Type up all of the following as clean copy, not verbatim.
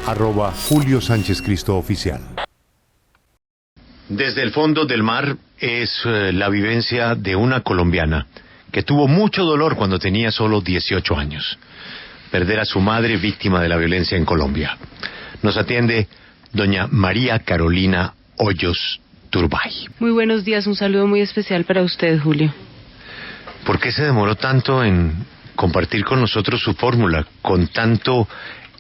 @JulioSánchezCristo Oficial. Desde el fondo del mar es la vivencia de una colombiana que tuvo mucho dolor cuando tenía solo 18 años. Perder a su madre víctima de la violencia en Colombia. Nos atiende doña María Carolina Hoyos Turbay. Muy buenos días, un saludo muy especial para usted, Julio. ¿Por qué se demoró tanto en compartir con nosotros su fórmula, con tanto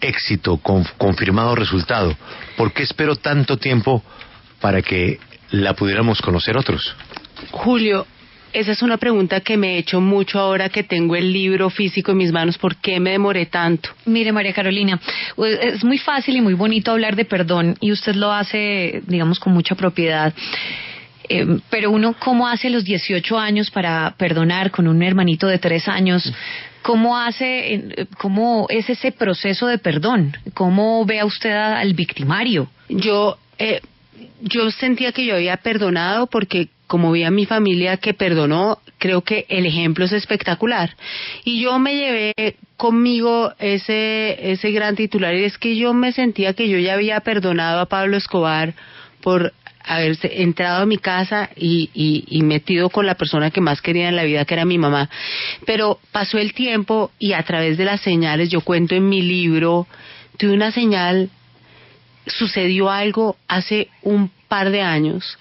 éxito, con confirmado resultado? ¿Por qué esperó tanto tiempo para que la pudiéramos conocer otros? Julio, esa es una pregunta que me he hecho mucho ahora que tengo el libro físico en mis manos. ¿Por qué me demoré tanto? Mire, María Carolina, es muy fácil y muy bonito hablar de perdón y usted lo hace, digamos, con mucha propiedad. Pero uno, ¿cómo hace a los 18 años para perdonar con un hermanito de 3 años? ¿Cómo es ese proceso de perdón? ¿Cómo ve a usted al victimario? Yo sentía que yo había perdonado porque como vi a mi familia que perdonó, creo que el ejemplo es espectacular. Y yo me llevé conmigo ese gran titular, y es que yo me sentía que yo ya había perdonado a Pablo Escobar por haberse entrado a mi casa y metido con la persona que más quería en la vida, que era mi mamá. Pero pasó el tiempo y a través de las señales, yo cuento en mi libro, tuve una señal, sucedió algo hace un par de años,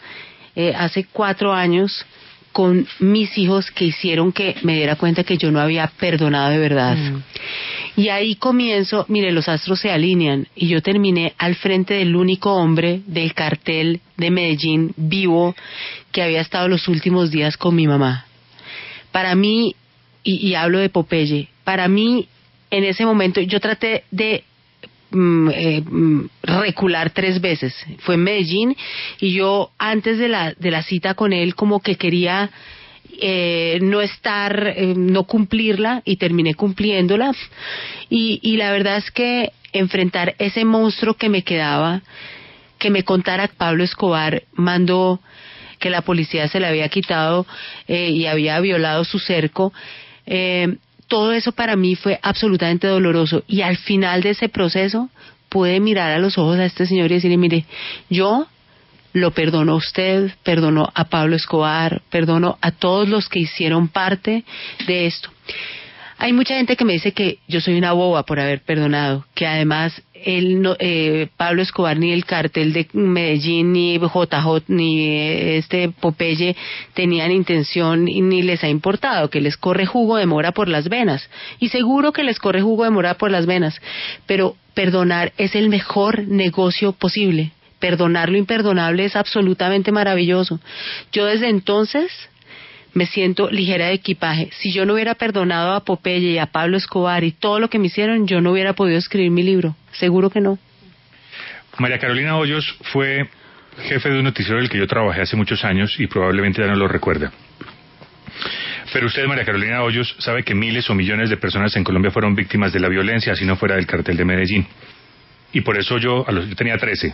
hace 4 años, con mis hijos que hicieron que me diera cuenta que yo no había perdonado de verdad. Y ahí comienzo, mire, los astros se alinean y yo terminé al frente del único hombre del cartel de Medellín vivo que había estado los últimos días con mi mamá. Para mí, y hablo de Popeye, para mí en ese momento yo traté de recular 3 veces. Fue en Medellín y yo antes de la cita con él como que quería no cumplirla, y terminé cumpliéndola, y la verdad es que enfrentar ese monstruo que me quedaba, que me contara Pablo Escobar mandó que la policía se le había quitado y había violado su cerco, todo eso para mí fue absolutamente doloroso, y al final de ese proceso pude mirar a los ojos a este señor y decirle, mire, yo lo perdono a usted, perdono a Pablo Escobar, perdono a todos los que hicieron parte de esto. Hay mucha gente que me dice que yo soy una boba por haber perdonado, que además Pablo Escobar ni el cartel de Medellín ni JJ ni Popeye tenían intención y ni les ha importado, que les corre jugo de mora por las venas, y seguro que les corre jugo de mora por las venas, pero perdonar es el mejor negocio posible. Perdonar lo imperdonable es absolutamente maravilloso. Yo desde entonces me siento ligera de equipaje. Si yo no hubiera perdonado a Popeye y a Pablo Escobar y todo lo que me hicieron, yo no hubiera podido escribir mi libro. Seguro que no. María Carolina Hoyos fue jefe de un noticiero del que yo trabajé hace muchos años y probablemente ya no lo recuerda. Pero usted, María Carolina Hoyos, sabe que miles o millones de personas en Colombia fueron víctimas de la violencia, así no fuera del cartel de Medellín. Y por eso yo tenía 13.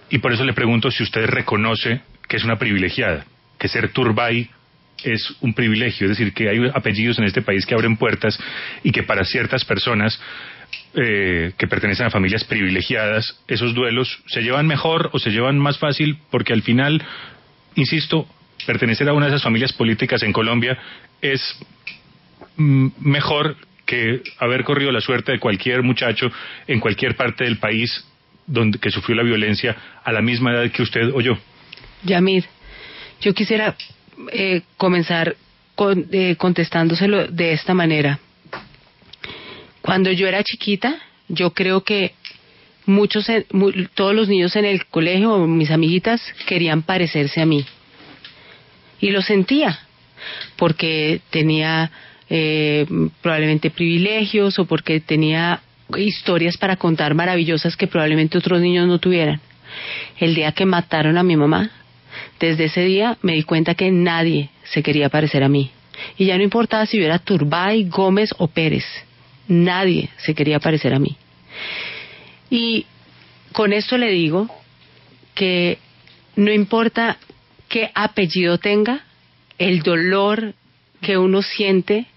Y por eso le pregunto si usted reconoce que es una privilegiada, que ser Turbay es un privilegio, es decir, que hay apellidos en este país que abren puertas y que para ciertas personas que pertenecen a familias privilegiadas, esos duelos se llevan mejor o se llevan más fácil, porque al final, insisto, pertenecer a una de esas familias políticas en Colombia es mejor que haber corrido la suerte de cualquier muchacho en cualquier parte del país que sufrió la violencia a la misma edad que usted o yo. Yamir, yo quisiera comenzar contestándoselo de esta manera. Cuando yo era chiquita, yo creo que todos los niños en el colegio, mis amiguitas, querían parecerse a mí. Y lo sentía, porque tenía probablemente privilegios, o porque tenía historias para contar maravillosas que probablemente otros niños no tuvieran. El día que mataron a mi mamá, desde ese día me di cuenta que nadie se quería parecer a mí. Y ya no importaba si yo era Turbay, Gómez o Pérez. Nadie se quería parecer a mí. Y con esto le digo que no importa qué apellido tenga, el dolor que uno siente,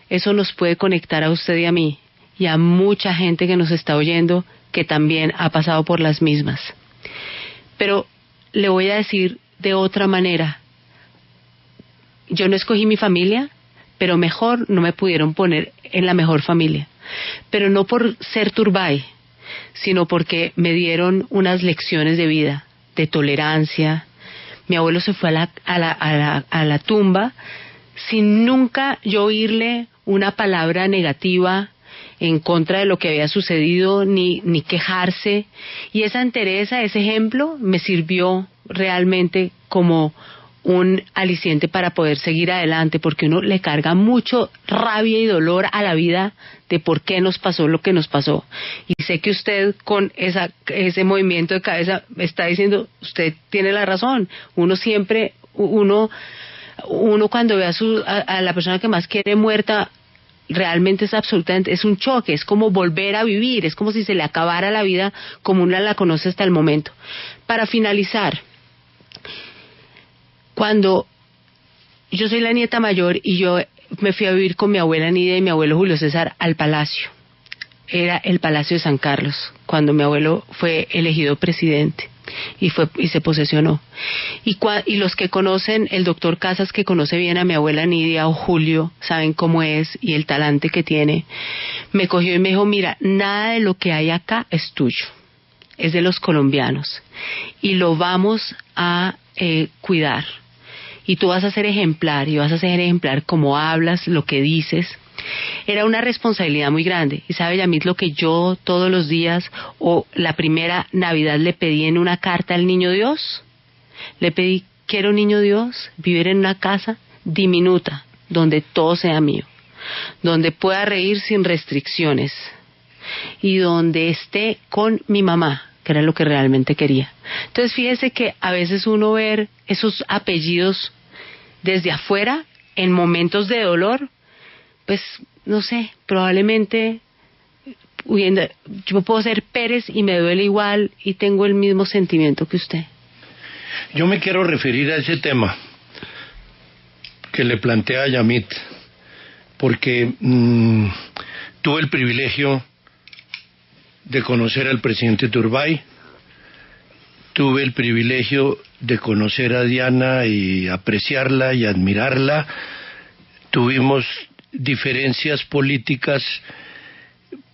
eso nos puede conectar a usted y a mí. y a mucha gente que nos está oyendo que también ha pasado por las mismas. Pero le voy a decir de otra manera. Yo no escogí mi familia, pero mejor no me pudieron poner en la mejor familia. Pero no por ser Turbay, sino porque me dieron unas lecciones de vida, de tolerancia. Mi abuelo se fue a la tumba sin nunca yo oírle una palabra negativa en contra de lo que había sucedido, ni quejarse. Y esa entereza, ese ejemplo, me sirvió realmente como un aliciente para poder seguir adelante, porque uno le carga mucho rabia y dolor a la vida de por qué nos pasó lo que nos pasó. Y sé que usted con ese movimiento de cabeza está diciendo, usted tiene la razón. Uno siempre, uno cuando ve a la persona que más quiere muerta, realmente es un choque, es como volver a vivir, es como si se le acabara la vida como uno la conoce hasta el momento. Para finalizar, cuando yo soy la nieta mayor y yo me fui a vivir con mi abuela Nidia y mi abuelo Julio César al palacio, era el Palacio de San Carlos, cuando mi abuelo fue elegido presidente y se posesionó. Y los que conocen, el doctor Casas, que conoce bien a mi abuela Nidia o Julio, saben cómo es y el talante que tiene, me cogió y me dijo, mira, nada de lo que hay acá es tuyo, es de los colombianos y lo vamos a cuidar. Y tú vas a ser ejemplar, y vas a ser ejemplar como hablas, lo que dices. Era una responsabilidad muy grande. Y sabe, Yamit, lo que yo todos los días, o la primera Navidad, le pedí en una carta al Niño Dios. Le pedí, quiero, Niño Dios, vivir en una casa diminuta, donde todo sea mío, donde pueda reír sin restricciones, y donde esté con mi mamá, que era lo que realmente quería. Entonces fíjese que a veces uno ver esos apellidos desde afuera, en momentos de dolor, pues no sé, probablemente yo puedo ser Pérez y me duele igual y tengo el mismo sentimiento que usted. Yo me quiero referir a ese tema que le plantea Yamit, porque tuve el privilegio de conocer al presidente Turbay, tuve el privilegio de conocer a Diana y apreciarla y admirarla. Tuvimos diferencias políticas,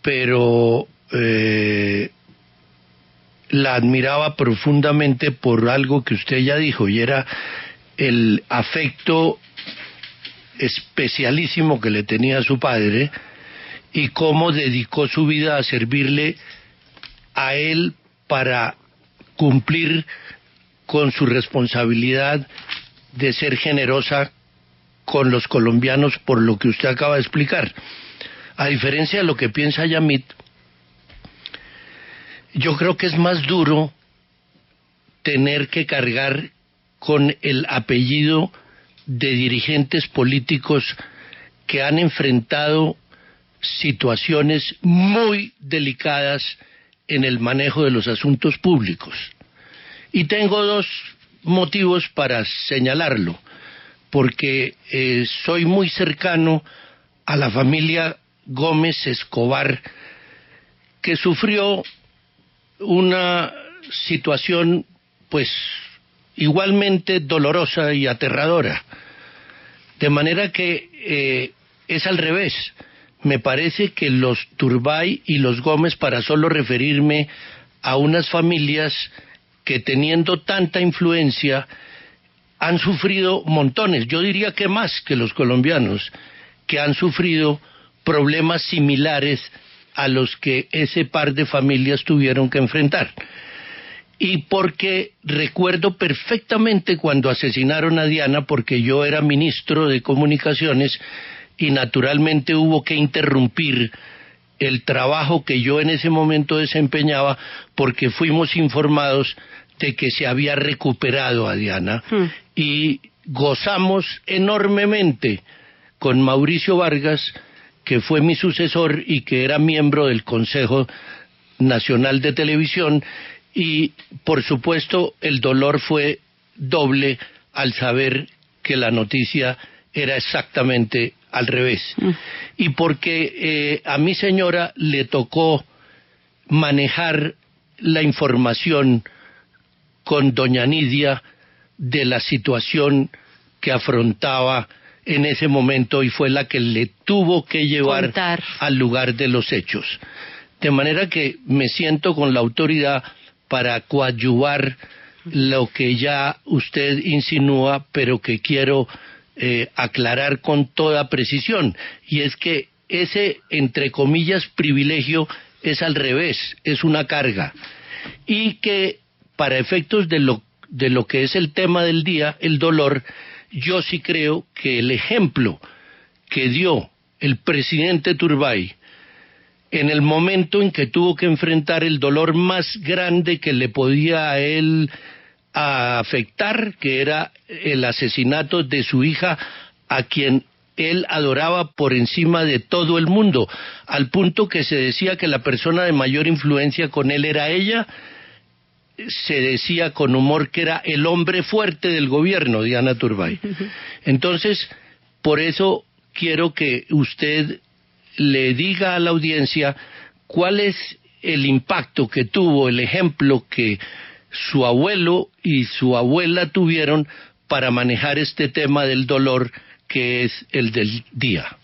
pero la admiraba profundamente por algo que usted ya dijo, y era el afecto especialísimo que le tenía a su padre y cómo dedicó su vida a servirle a él para cumplir con su responsabilidad de ser generosa con los colombianos, por lo que usted acaba de explicar. A diferencia de lo que piensa Yamit, yo creo que es más duro tener que cargar con el apellido de dirigentes políticos que han enfrentado situaciones muy delicadas en el manejo de los asuntos públicos. Y tengo dos motivos para señalarlo, porque soy muy cercano a la familia Gómez Escobar, que sufrió una situación pues igualmente dolorosa y aterradora, de manera que es al revés. Me parece que los Turbay y los Gómez, para solo referirme a unas familias que teniendo tanta influencia han sufrido montones, yo diría que más que los colombianos, que han sufrido problemas similares a los que ese par de familias tuvieron que enfrentar. Y porque recuerdo perfectamente cuando asesinaron a Diana, porque yo era ministro de Comunicaciones y naturalmente hubo que interrumpir el trabajo que yo en ese momento desempeñaba, porque fuimos informados de que se había recuperado a Diana y gozamos enormemente con Mauricio Vargas, que fue mi sucesor y que era miembro del Consejo Nacional de Televisión, y por supuesto el dolor fue doble al saber que la noticia era exactamente al revés. Y porque a mi señora le tocó manejar la información con doña Nidia de la situación que afrontaba en ese momento y fue la que le tuvo que llevar al lugar de los hechos. De manera que me siento con la autoridad para coadyuvar lo que ya usted insinúa, pero que quiero aclarar con toda precisión, y es que ese, entre comillas, privilegio es al revés, es una carga, y que para efectos de lo que es el tema del día, el dolor, yo sí creo que el ejemplo que dio el presidente Turbay en el momento en que tuvo que enfrentar el dolor más grande que le podía a él afectar, que era el asesinato de su hija, a quien él adoraba por encima de todo el mundo, al punto que se decía que la persona de mayor influencia con él era ella. Se decía con humor que era el hombre fuerte del gobierno, Diana Turbay. Entonces, por eso quiero que usted le diga a la audiencia cuál es el impacto que tuvo, el ejemplo que su abuelo y su abuela tuvieron para manejar este tema del dolor que es el del día.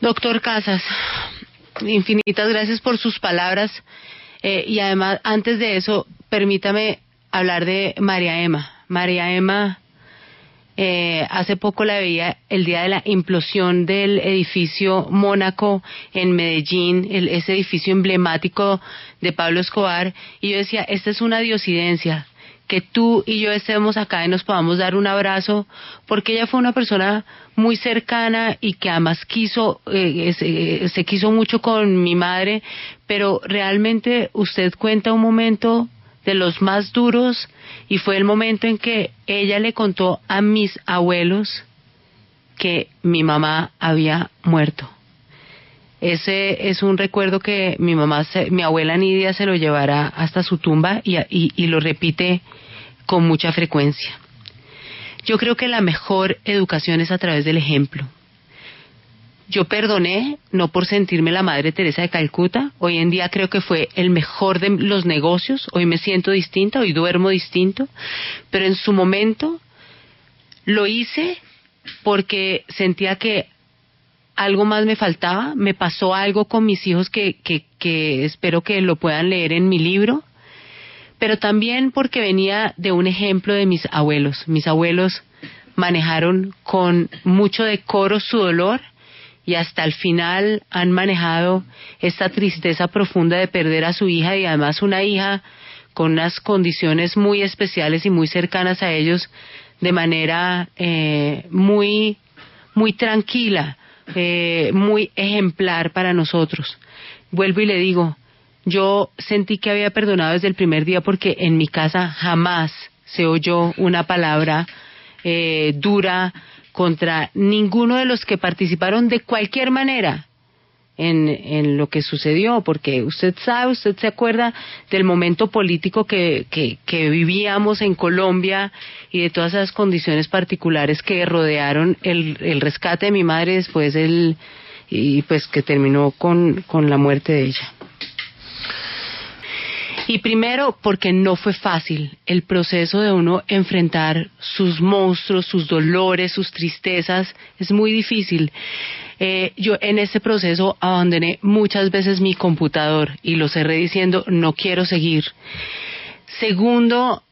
Doctor Casas, infinitas gracias por sus palabras. Y además, antes de eso, permítame hablar de María Emma. María Emma, hace poco la veía el día de la implosión del edificio Mónaco en Medellín, ese edificio emblemático de Pablo Escobar, y yo decía, esta es una diosidencia, que tú y yo estemos acá y nos podamos dar un abrazo, porque ella fue una persona muy cercana y que además se quiso mucho con mi madre, pero realmente usted cuenta un momento de los más duros y fue el momento en que ella le contó a mis abuelos que mi mamá había muerto. Ese es un recuerdo que mi abuela Nidia se lo llevará hasta su tumba y lo repite con mucha frecuencia. Yo creo que la mejor educación es a través del ejemplo. Yo perdoné, no por sentirme la Madre Teresa de Calcuta, hoy en día creo que fue el mejor de los negocios, hoy me siento distinta, hoy duermo distinto, pero en su momento lo hice porque sentía que algo más me faltaba, me pasó algo con mis hijos que espero que lo puedan leer en mi libro, pero también porque venía de un ejemplo de mis abuelos. Mis abuelos manejaron con mucho decoro su dolor y hasta el final han manejado esta tristeza profunda de perder a su hija y además una hija con unas condiciones muy especiales y muy cercanas a ellos de manera muy tranquila, muy ejemplar para nosotros. Vuelvo y le digo, yo sentí que había perdonado desde el primer día porque en mi casa jamás se oyó una palabra dura contra ninguno de los que participaron de cualquier manera en lo que sucedió, porque usted sabe, usted se acuerda del momento político que vivíamos en Colombia y de todas esas condiciones particulares que rodearon el rescate de mi madre después y pues que terminó con la muerte de ella. Y primero, porque no fue fácil el proceso de uno enfrentar sus monstruos, sus dolores, sus tristezas, es muy difícil. Yo en ese proceso abandoné muchas veces mi computador y lo cerré diciendo, no quiero seguir. Segundo,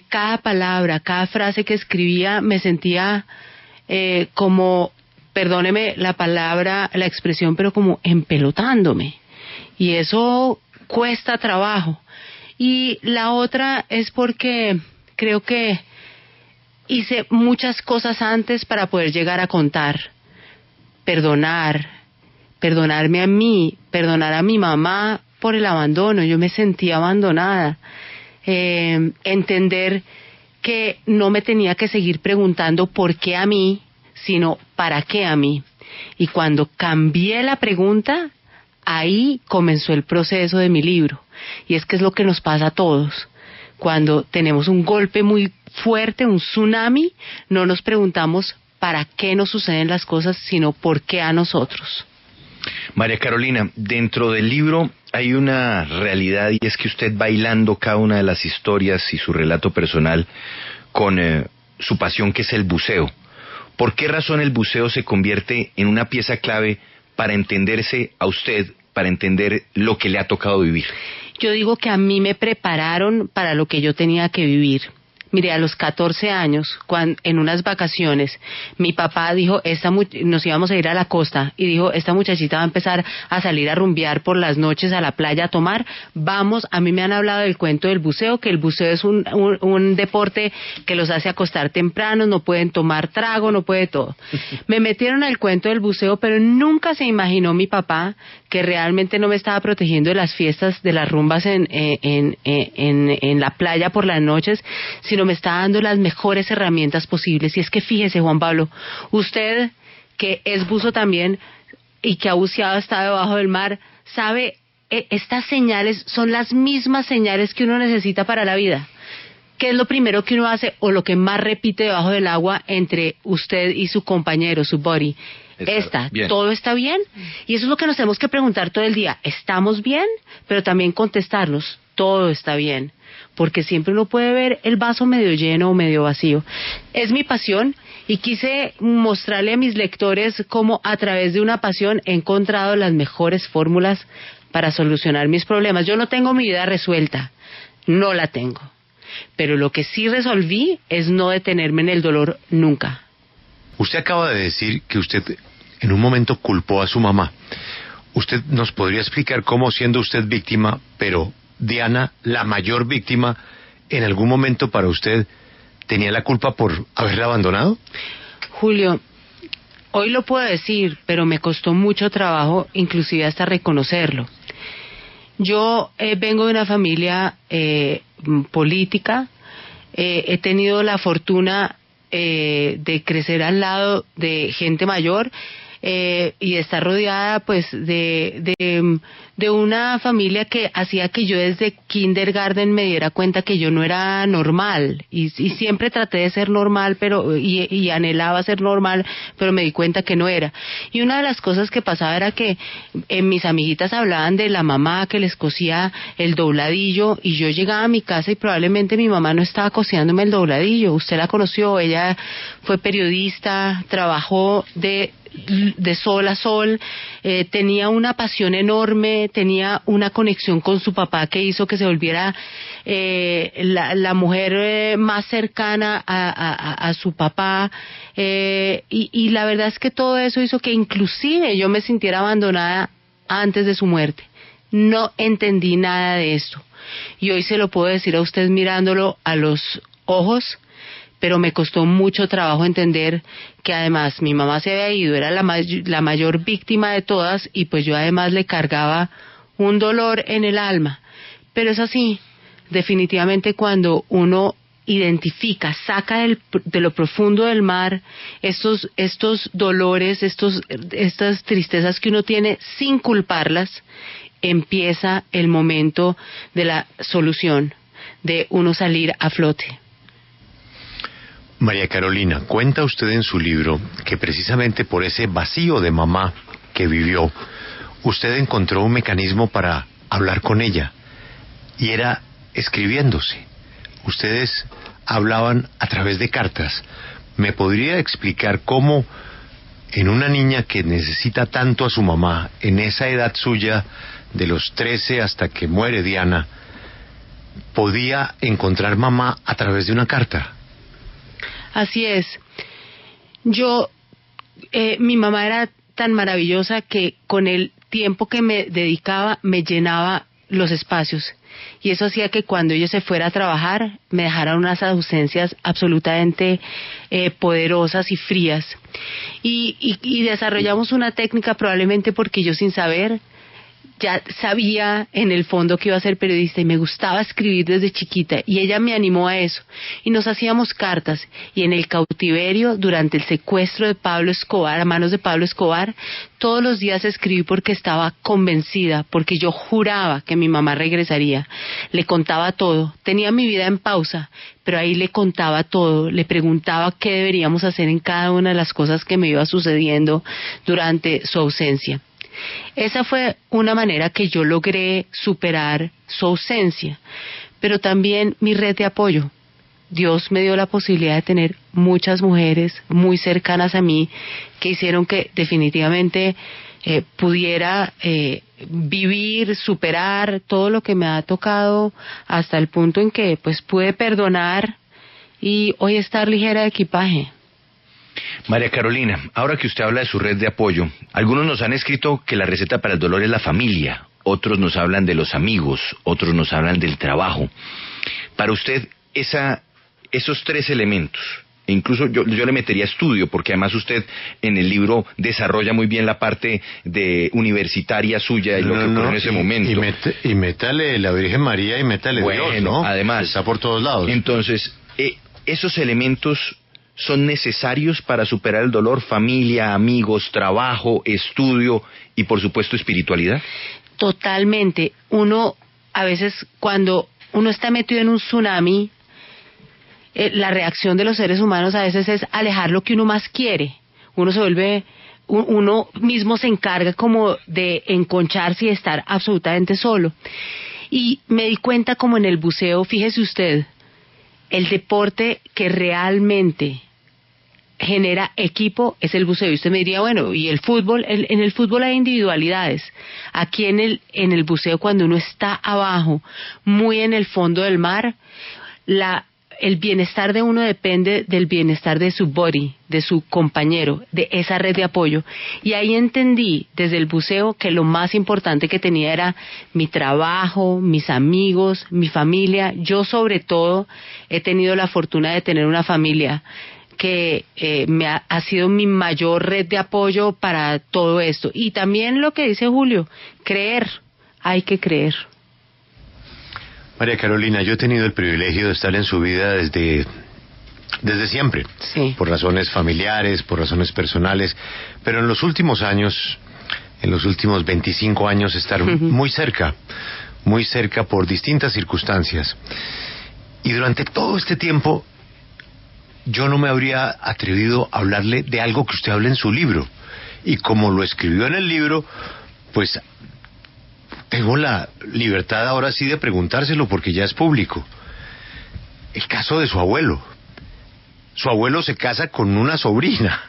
cada palabra, cada frase que escribía me sentía como, perdóneme la palabra, la expresión, pero como empelotándome. Y eso cuesta trabajo. Y la otra es porque creo que hice muchas cosas antes para poder llegar a contar. Perdonarme a mí, perdonar a mi mamá por el abandono. Yo me sentía abandonada. Entender que no me tenía que seguir preguntando por qué a mí, sino para qué a mí. Y cuando cambié la pregunta, ahí comenzó el proceso de mi libro. Y es que es lo que nos pasa a todos. Cuando tenemos un golpe muy fuerte, un tsunami, no nos preguntamos para qué nos suceden las cosas, sino por qué a nosotros. María Carolina, dentro del libro hay una realidad, y es que usted va hilando cada una de las historias y su relato personal con su pasión, que es el buceo. ¿Por qué razón el buceo se convierte en una pieza clave para entenderse a usted, para entender lo que le ha tocado vivir? Yo digo que a mí me prepararon para lo que yo tenía que vivir. Mire, a los 14 años, en unas vacaciones, mi papá dijo, nos íbamos a ir a la costa, y dijo, esta muchachita va a empezar a salir a rumbear por las noches a la playa a tomar, vamos. A mí me han hablado del cuento del buceo, que el buceo es un deporte que los hace acostar temprano, no pueden tomar trago, no puede todo. Me metieron al cuento del buceo, pero nunca se imaginó mi papá que realmente no me estaba protegiendo de las fiestas, de las rumbas en la playa por las noches, sino me está dando las mejores herramientas posibles. Y es que fíjese, Juan Pablo, usted que es buzo también y que ha buceado, está debajo del mar, sabe, estas señales son las mismas señales que uno necesita para la vida. ¿Qué es lo primero que uno hace o lo que más repite debajo del agua entre usted y su compañero, su buddy? ¿Todo está bien? Y eso es lo que nos tenemos que preguntar todo el día. ¿Estamos bien? Pero también contestarnos, todo está bien. Porque siempre uno puede ver el vaso medio lleno o medio vacío. Es mi pasión y quise mostrarle a mis lectores cómo a través de una pasión he encontrado las mejores fórmulas para solucionar mis problemas. Yo no tengo mi vida resuelta, no la tengo. Pero lo que sí resolví es no detenerme en el dolor nunca. Usted acaba de decir que usted en un momento culpó a su mamá. ¿Usted nos podría explicar cómo, siendo usted víctima, pero Diana, la mayor víctima, en algún momento para usted tenía la culpa por haberla abandonado? Julio, hoy lo puedo decir, pero me costó mucho trabajo, inclusive hasta reconocerlo. Yo vengo de una familia política, he tenido la fortuna de crecer al lado de gente mayor y de estar rodeada pues de una familia que hacía que yo desde kindergarten me diera cuenta que yo no era normal y siempre traté de ser normal, pero y anhelaba ser normal, pero me di cuenta que no era. Y una de las cosas que pasaba era que mis amiguitas hablaban de la mamá que les cosía el dobladillo, y yo llegaba a mi casa y probablemente mi mamá no estaba cosiéndome el dobladillo. Usted la conoció, ella fue periodista, trabajó de sol a sol, tenía una pasión enorme, tenía una conexión con su papá que hizo que se volviera la mujer más cercana a su papá, y la verdad es que todo eso hizo que inclusive yo me sintiera abandonada antes de su muerte. No entendí nada de esto y hoy se lo puedo decir a usted mirándolo a los ojos, pero me costó mucho trabajo entender que además mi mamá se había ido, era la mayor víctima de todas, y pues yo además le cargaba un dolor en el alma. Pero es así, definitivamente cuando uno identifica, saca de lo profundo del mar estos dolores, estas tristezas que uno tiene sin culparlas, empieza el momento de la solución, de uno salir a flote. María Carolina, cuenta usted en su libro que precisamente por ese vacío de mamá que vivió, usted encontró un mecanismo para hablar con ella, y era escribiéndose. Ustedes hablaban a través de cartas. ¿Me podría explicar cómo en una niña que necesita tanto a su mamá, en esa edad suya, de los 13 hasta que muere Diana, podía encontrar mamá a través de una carta? Así es. Mi mamá era tan maravillosa que con el tiempo que me dedicaba me llenaba los espacios, y eso hacía que cuando ella se fuera a trabajar me dejara unas ausencias absolutamente poderosas y frías, y desarrollamos una técnica, probablemente porque yo sin saber ya sabía en el fondo que iba a ser periodista y me gustaba escribir desde chiquita, y ella me animó a eso y nos hacíamos cartas, y en el cautiverio, durante el secuestro de Pablo Escobar, a manos de Pablo Escobar, todos los días escribí porque estaba convencida, porque yo juraba que mi mamá regresaría. Le contaba todo, tenía mi vida en pausa, pero ahí le contaba todo, le preguntaba qué deberíamos hacer en cada una de las cosas que me iba sucediendo durante su ausencia. Esa fue una manera que yo logré superar su ausencia, pero también mi red de apoyo. Dios me dio la posibilidad de tener muchas mujeres muy cercanas a mí que hicieron que definitivamente pudiera vivir, superar todo lo que me ha tocado, hasta el punto en que pues pude perdonar y hoy estar ligera de equipaje. María Carolina, ahora que usted habla de su red de apoyo, algunos nos han escrito que la receta para el dolor es la familia, otros nos hablan de los amigos, otros nos hablan del trabajo. Para usted, esos tres elementos, e incluso yo le metería estudio, porque además usted en el libro desarrolla muy bien la parte de universitaria suya y lo que ocurrió en ese momento. Y métale la Virgen María y métale Dios, ¿no? Además. Está por todos lados. Entonces, esos elementos son necesarios para superar el dolor: familia, amigos, trabajo, estudio y por supuesto espiritualidad. Totalmente. Uno, a veces cuando uno está metido en un tsunami, la reacción de los seres humanos a veces es alejar lo que uno más quiere. Uno se vuelve, uno mismo se encarga como de enconcharse y estar absolutamente solo. Y me di cuenta como en el buceo, fíjese usted, el deporte que realmente genera equipo es el buceo. Y usted me diría, bueno, ¿y el fútbol? En el fútbol hay individualidades. Aquí en el buceo, cuando uno está abajo, muy en el fondo del mar, el bienestar de uno depende del bienestar de su body, de su compañero, de esa red de apoyo. Y ahí entendí desde el buceo que lo más importante que tenía era mi trabajo, mis amigos, mi familia. Yo sobre todo he tenido la fortuna de tener una familia que ha sido mi mayor red de apoyo para todo esto. Y también lo que dice Julio, creer, hay que creer. María Carolina, yo he tenido el privilegio de estar en su vida desde siempre, sí, por razones familiares, por razones personales, pero en los últimos años, en los últimos 25 años, estar muy cerca por distintas circunstancias. Y durante todo este tiempo, yo no me habría atrevido a hablarle de algo que usted habla en su libro. Y como lo escribió en el libro, pues tengo la libertad ahora sí de preguntárselo porque ya es público. El caso de su abuelo. Su abuelo se casa con una sobrina.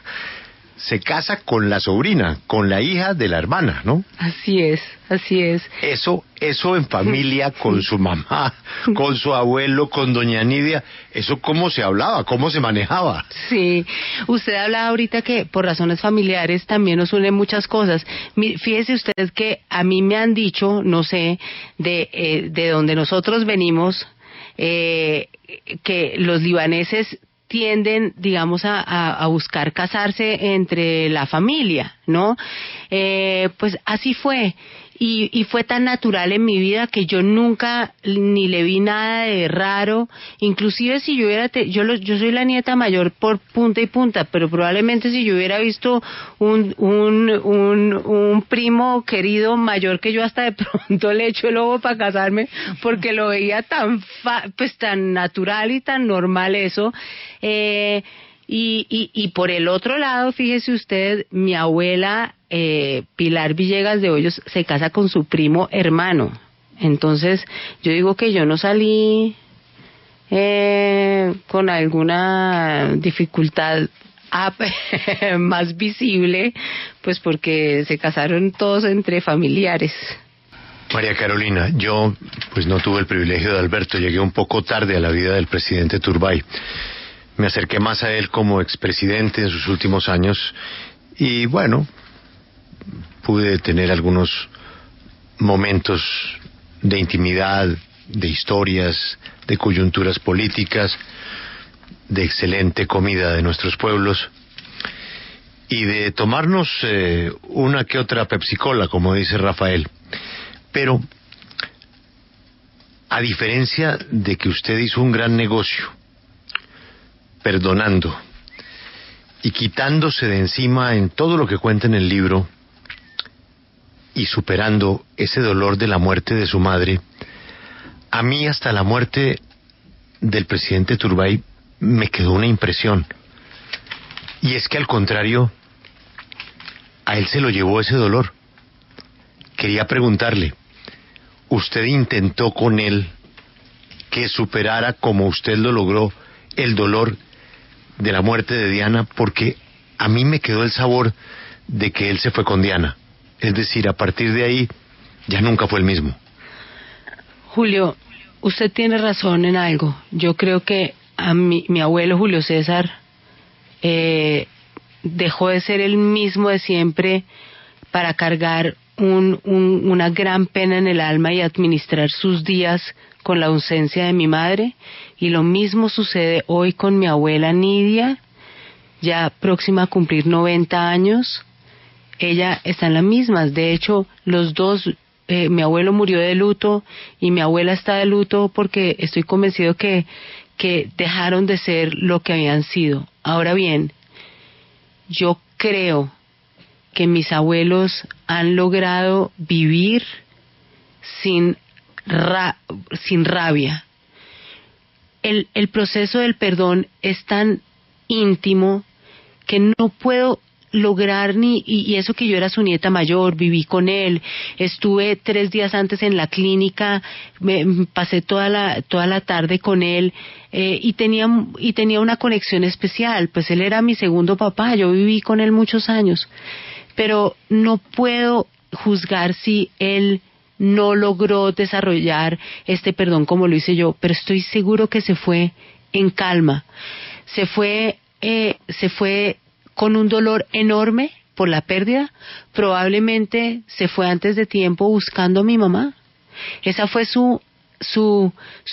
Se casa con la sobrina, con la hija de la hermana, ¿no? Así es, así es. Eso en familia, con su mamá, con su abuelo, con doña Nidia, ¿eso cómo se hablaba, cómo se manejaba? Sí, usted hablaba ahorita que por razones familiares también nos unen muchas cosas. Fíjese usted que a mí me han dicho, no sé, de donde nosotros venimos, que los libaneses tienden, digamos, a buscar casarse entre la familia, ¿no? Pues así fue. Y fue tan natural en mi vida que yo nunca ni le vi nada de raro. Inclusive si yo yo soy la nieta mayor por punta y punta, pero probablemente si yo hubiera visto un primo querido mayor que yo, hasta de pronto le echo el ojo para casarme, porque lo veía tan natural y tan normal eso. Y por el otro lado, fíjese usted, mi abuela Pilar Villegas de Hoyos se casa con su primo hermano. Entonces yo digo que yo no salí con alguna dificultad más visible, pues porque se casaron todos entre familiares. María Carolina, yo pues no tuve el privilegio de Alberto, llegué un poco tarde a la vida del presidente Turbay. Me acerqué más a él como expresidente en sus últimos años y bueno, pude tener algunos momentos de intimidad, de historias, de coyunturas políticas, de excelente comida de nuestros pueblos y de tomarnos una que otra Pepsi-Cola, como dice Rafael. Pero, a diferencia de que usted hizo un gran negocio, perdonando y quitándose de encima en todo lo que cuenta en el libro y superando ese dolor de la muerte de su madre, a mí hasta la muerte del presidente Turbay me quedó una impresión. Y es que al contrario, a él se lo llevó ese dolor. Quería preguntarle, ¿usted intentó con él que superara como usted lo logró el dolor de la muerte de Diana? Porque a mí me quedó el sabor de que él se fue con Diana. Es decir, a partir de ahí ya nunca fue el mismo. Julio, usted tiene razón en algo. Yo creo que a mi abuelo Julio César dejó de ser el mismo de siempre para cargar una gran pena en el alma y administrar sus días con la ausencia de mi madre, y lo mismo sucede hoy con mi abuela Nidia, ya próxima a cumplir 90 años. Ella está en las mismas. De hecho, los dos, mi abuelo murió de luto y mi abuela está de luto porque estoy convencido que dejaron de ser lo que habían sido. Ahora bien, yo creo que mis abuelos han logrado vivir sin rabia. El proceso del perdón es tan íntimo que no puedo lograr y eso que yo era su nieta mayor, viví con él, estuve 3 días antes en la clínica, pasé toda la tarde con él, y tenía una conexión especial. Pues él era mi segundo papá, yo viví con él muchos años, pero no puedo juzgar si él no logró desarrollar este perdón como lo hice yo, pero estoy seguro que se fue en calma, se fue con un dolor enorme por la pérdida. Probablemente se fue antes de tiempo buscando a mi mamá. Esa fue su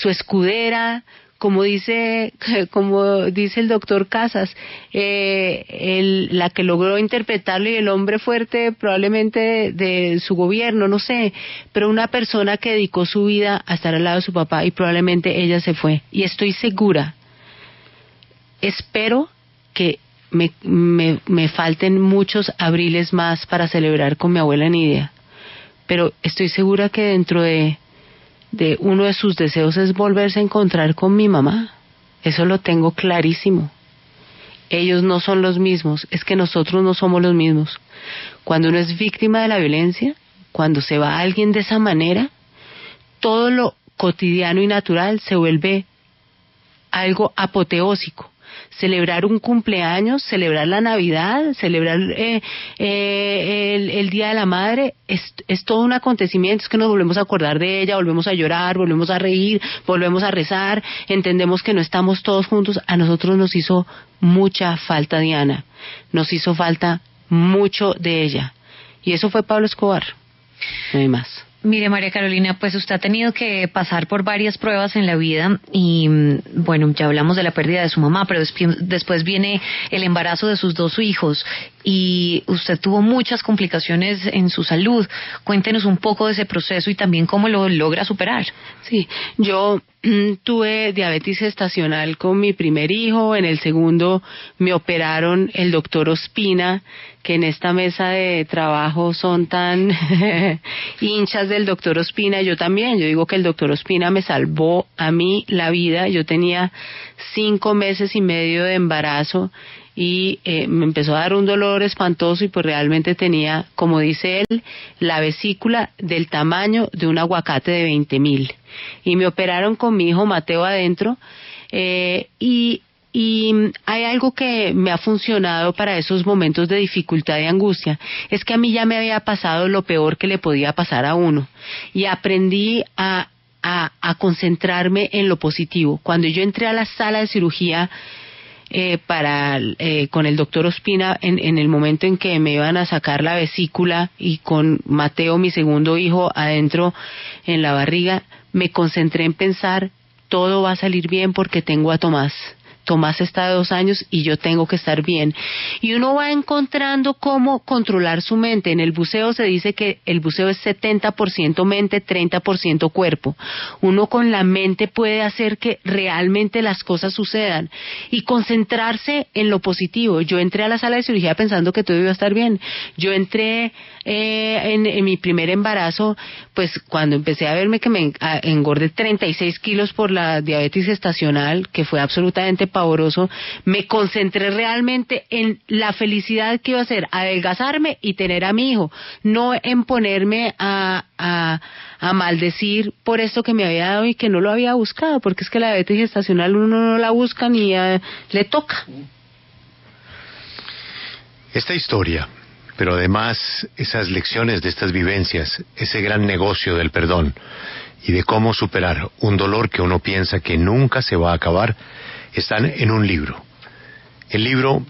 escudera, como dice el doctor Casas, la que logró interpretarlo, y el hombre fuerte probablemente de su gobierno, no sé, pero una persona que dedicó su vida a estar al lado de su papá, y probablemente ella se fue. Y estoy segura, espero que me falten muchos abriles más para celebrar con mi abuela Nidia, pero estoy segura que dentro de uno de sus deseos es volverse a encontrar con mi mamá. Eso lo tengo clarísimo. Ellos no son los mismos, es que nosotros no somos los mismos. Cuando uno es víctima de la violencia, cuando se va a alguien de esa manera, todo lo cotidiano y natural se vuelve algo apoteósico. Celebrar un cumpleaños, celebrar la Navidad, celebrar el Día de la Madre, es todo un acontecimiento. Es que nos volvemos a acordar de ella, volvemos a llorar, volvemos a reír, volvemos a rezar, entendemos que no estamos todos juntos. A nosotros nos hizo mucha falta Diana, nos hizo falta mucho de ella, y eso fue Pablo Escobar, no hay más. Mire, María Carolina, pues usted ha tenido que pasar por varias pruebas en la vida y, bueno, ya hablamos de la pérdida de su mamá, pero después viene el embarazo de sus 2 hijos y usted tuvo muchas complicaciones en su salud. Cuéntenos un poco de ese proceso y también cómo lo logra superar. Sí, yo tuve diabetes gestacional con mi primer hijo. En el segundo me operaron el doctor Ospina, que en esta mesa de trabajo son tan hinchas del doctor Ospina. Yo también, yo digo que el doctor Ospina me salvó a mí la vida. Yo tenía 5 meses y medio de embarazo y me empezó a dar un dolor espantoso, y pues realmente tenía, como dice él, la vesícula del tamaño de un aguacate de 20,000, y me operaron con mi hijo Mateo adentro, y hay algo que me ha funcionado para esos momentos de dificultad y angustia, es que a mí ya me había pasado lo peor que le podía pasar a uno, y aprendí a concentrarme en lo positivo. Cuando yo entré a la sala de cirugía con el doctor Ospina, en el momento en que me iban a sacar la vesícula, y con Mateo, mi segundo hijo, adentro en la barriga, me concentré en pensar: todo va a salir bien porque tengo a Tomás, Tomás está de 2 años y yo tengo que estar bien. Y uno va encontrando cómo controlar su mente. En el buceo se dice que el buceo es 70% mente, 30% cuerpo. Uno con la mente puede hacer que realmente las cosas sucedan y concentrarse en lo positivo. Yo entré a la sala de cirugía pensando que todo iba a estar bien. Yo entré en mi primer embarazo, pues cuando empecé a verme que me engordé 36 kilos por la diabetes gestacional, que fue absolutamente pavoroso, me concentré realmente en la felicidad que iba a ser adelgazarme y tener a mi hijo, no en ponerme a maldecir por esto que me había dado y que no lo había buscado, porque es que la diabetes gestacional uno no la busca ni le toca. Esta historia, pero además esas lecciones de estas vivencias, ese gran negocio del perdón y de cómo superar un dolor que uno piensa que nunca se va a acabar, están en un libro. El libro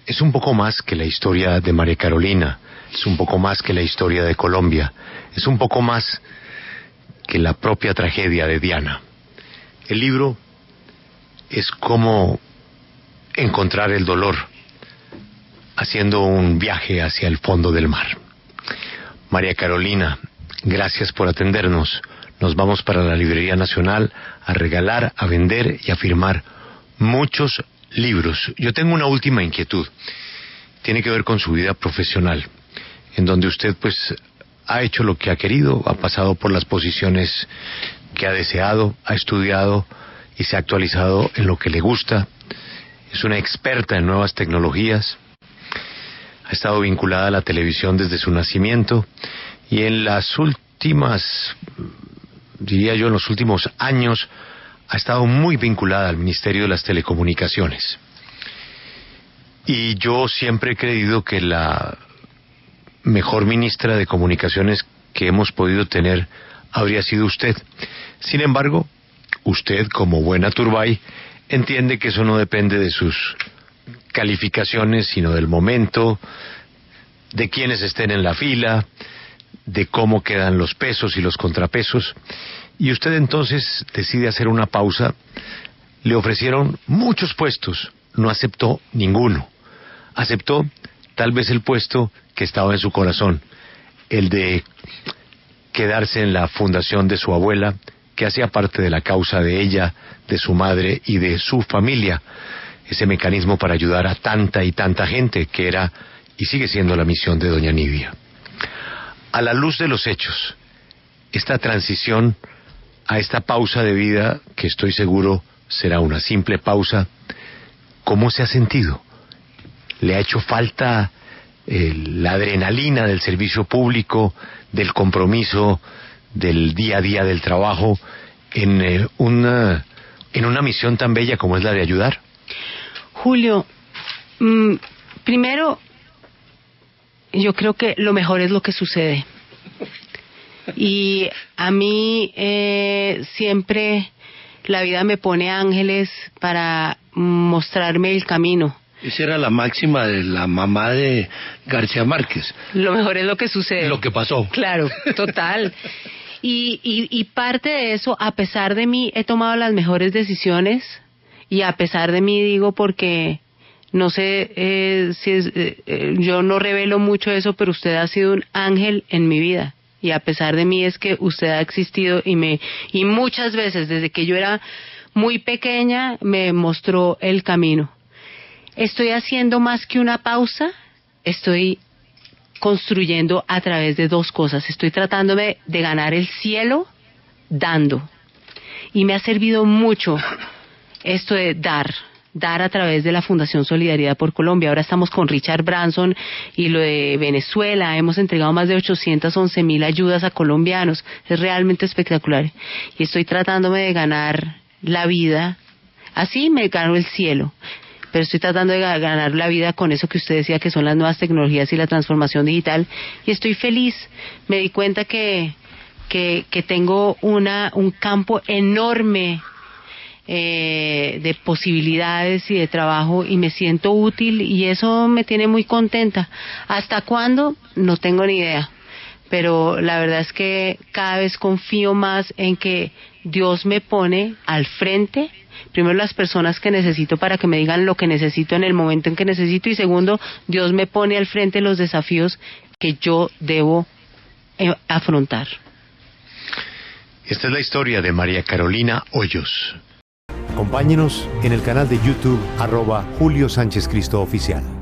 es un poco más que la historia de María Carolina, es un poco más que la historia de Colombia, es un poco más que la propia tragedia de Diana. El libro es cómo encontrar el dolor haciendo un viaje hacia el fondo del mar. María Carolina, gracias por atendernos. Nos vamos para la Librería Nacional a regalar, a vender y a firmar muchos libros. Yo tengo una última inquietud. Tiene que ver con su vida profesional, en donde usted pues ha hecho lo que ha querido, ha pasado por las posiciones que ha deseado, ha estudiado y se ha actualizado en lo que le gusta. Es una experta en nuevas tecnologías. Ha estado vinculada a la televisión desde su nacimiento y en las últimas, diría yo, en los últimos años ha estado muy vinculada al Ministerio de las Telecomunicaciones. Y yo siempre he creído que la mejor ministra de Comunicaciones que hemos podido tener habría sido usted. Sin embargo, usted, como buena Turbay, entiende que eso no depende de sus calificaciones, sino del momento, de quienes estén en la fila, de cómo quedan los pesos y los contrapesos. Y usted entonces decide hacer una pausa. Le ofrecieron muchos puestos, no aceptó ninguno. Aceptó tal vez el puesto que estaba en su corazón, el de quedarse en la fundación de su abuela, que hacía parte de la causa de ella, de su madre y de su familia. Ese mecanismo para ayudar a tanta y tanta gente, que era y sigue siendo la misión de doña Nidia. A la luz de los hechos, esta transición a esta pausa de vida, que estoy seguro será una simple pausa, ¿cómo se ha sentido? ¿Le ha hecho falta la adrenalina del servicio público, del compromiso, del día a día del trabajo, en una misión tan bella como es la de ayudar? Julio, primero, yo creo que lo mejor es lo que sucede. Y a mí siempre la vida me pone ángeles para mostrarme el camino. Esa era la máxima de la mamá de García Márquez. Lo mejor es lo que sucede. Lo que pasó. Claro, total. Y parte de eso, a pesar de mí, he tomado las mejores decisiones. Y a pesar de mí, digo, porque no sé si es, yo no revelo mucho eso, pero usted ha sido un ángel en mi vida. Y a pesar de mí es que usted ha existido y muchas veces, desde que yo era muy pequeña, me mostró el camino. Estoy haciendo más que una pausa, estoy construyendo a través de dos cosas. Estoy tratándome de ganar el cielo dando. Y me ha servido mucho esto de dar a través de la Fundación Solidaridad por Colombia. Ahora estamos con Richard Branson y lo de Venezuela. Hemos entregado más de 811,000 ayudas a colombianos. Es realmente espectacular. Y estoy tratándome de ganar la vida. Así me gano el cielo. Pero estoy tratando de ganar la vida con eso que usted decía, que son las nuevas tecnologías y la transformación digital. Y estoy feliz. Me di cuenta que tengo un campo enorme de posibilidades y de trabajo, y me siento útil, y eso me tiene muy contenta. ¿Hasta cuándo? No tengo ni idea, pero la verdad es que cada vez confío más en que Dios me pone al frente primero las personas que necesito para que me digan lo que necesito en el momento en que necesito, y segundo, Dios me pone al frente los desafíos que yo debo afrontar. Esta es la historia de María Carolina Hoyos. Acompáñenos en el canal de YouTube @Julio Sánchez Cristo Oficial.